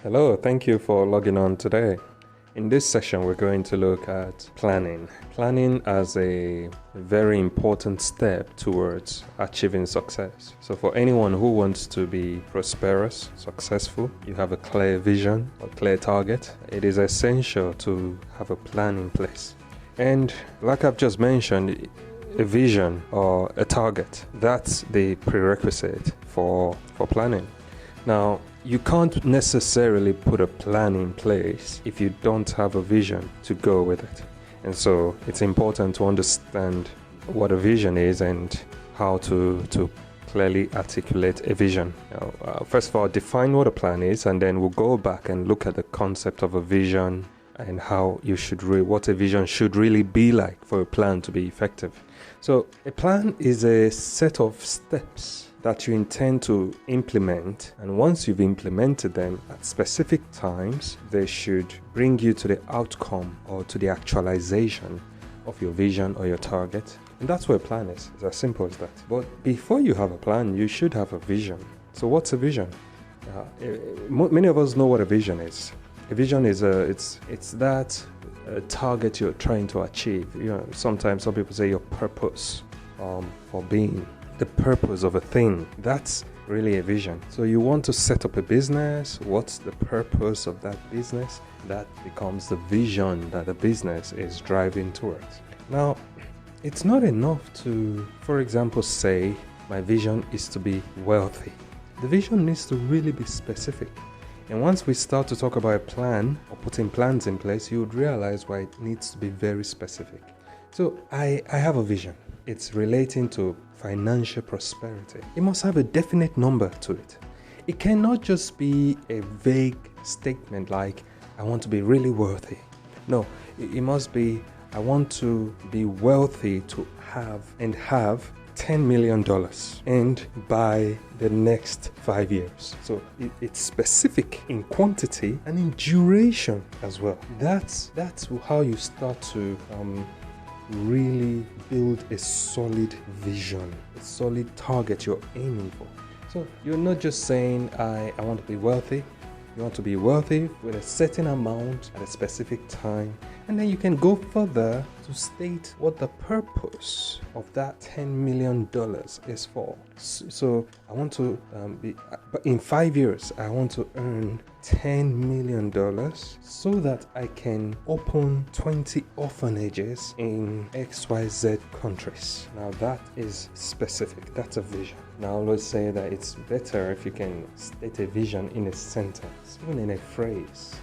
Hello, thank you for logging on today. In this session, we're going to look at planning. Planning as a very important step towards achieving success. So for anyone who wants to be prosperous, successful, you have a clear vision, a clear target, it is essential to have a plan in place. And like I've just mentioned, a vision or a target, that's the prerequisite for planning. Now, you can't necessarily put a plan in place if you don't have a vision to go with it. And so it's important to understand what a vision is and how to clearly articulate a vision. Now, first of all, define what a plan is, and then we'll go back and look at the concept of a vision and how you should what a vision should really be like for a plan to be effective. So a plan is a set of steps that you intend to implement, and once you've implemented them at specific times, they should bring you to the outcome or to the actualization of your vision or your target. And that's what a plan is. It's as simple as that. But before you have a plan, you should have a vision. So what's a vision? Many of us know what a vision is. A vision is it's that target you're trying to achieve. Sometimes some people say your purpose for being. The purpose of a thing, that's really a vision. So you want to set up a business. What's the purpose of that business? That becomes the vision that the business is driving towards. Now, it's not enough to, for example, say my vision is to be wealthy. The vision needs to really be specific. And once we start to talk about a plan or putting plans in place, you would realize why it needs to be very specific. So I have a vision. It's relating to financial prosperity. It must have a definite number to it. It cannot just be a vague statement like, I want to be really wealthy. No, it must be, I want to be wealthy to have $10 million and by the next 5 years. So it's specific in quantity and in duration as well. That's how you start to really build a solid vision, a solid target you're aiming for. So you're not just saying, I want to be wealthy. You want to be wealthy with a certain amount at a specific time. And then you can go further to state what the purpose of that $10 million is for. So I want to but in 5 years, I want to earn $10 million so that I can open 20 orphanages in XYZ countries. Now that is specific. That's a vision. Now let's say that it's better if you can state a vision in a sentence, even in a phrase,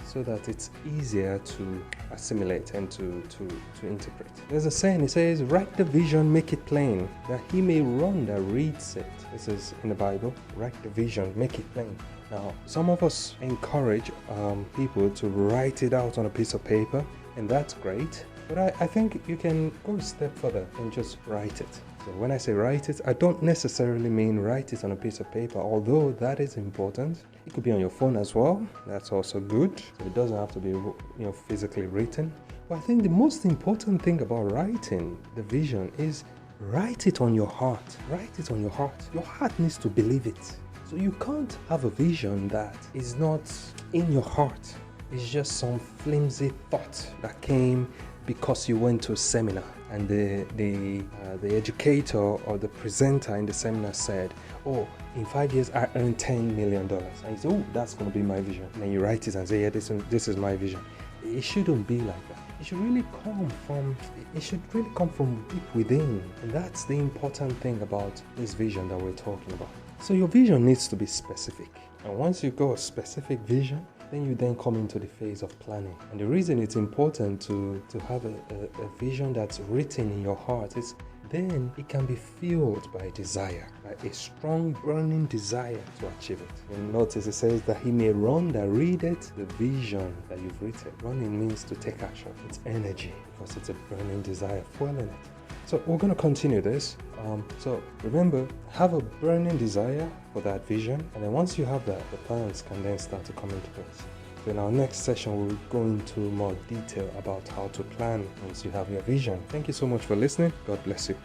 so that it's easier to assimilate and to interpret. There's a saying, it says, write the vision, make it plain, that he may run that reads it. This is in the Bible. Write the vision, make it plain. Now, some of us encourage people to write it out on a piece of paper, and that's great. But I think you can go a step further and just write it. So when I say write it, I don't necessarily mean write it on a piece of paper, although that is important. It could be on your phone as well. That's also good. So it doesn't have to be physically written. But I think the most important thing about writing the vision is write it on your heart. Write it on your heart. Your heart needs to believe it. So you can't have a vision that is not in your heart. It's just some flimsy thought that came because you went to a seminar and the educator or the presenter in the seminar said, oh, in 5 years I earn $10 million. And you say, oh, that's going to be my vision. And then you write it and say, yeah, this is my vision. It shouldn't be like that. It should really come from deep within. And that's the important thing about this vision that we're talking about. So your vision needs to be specific. And once you got a specific vision, then you then come into the phase of planning. And the reason it's important to have a vision that's written in your heart is then it can be fueled by desire, by a strong burning desire to achieve it. And notice it says that he may run that readeth the vision that you've written. Running means to take action. It's energy because it's a burning desire fueling it. So we're going to continue this. So remember, have a burning desire for that vision. And then once you have that, the plans can then start to come into place. So in our next session, we'll go into more detail about how to plan once you have your vision. Thank you so much for listening. God bless you.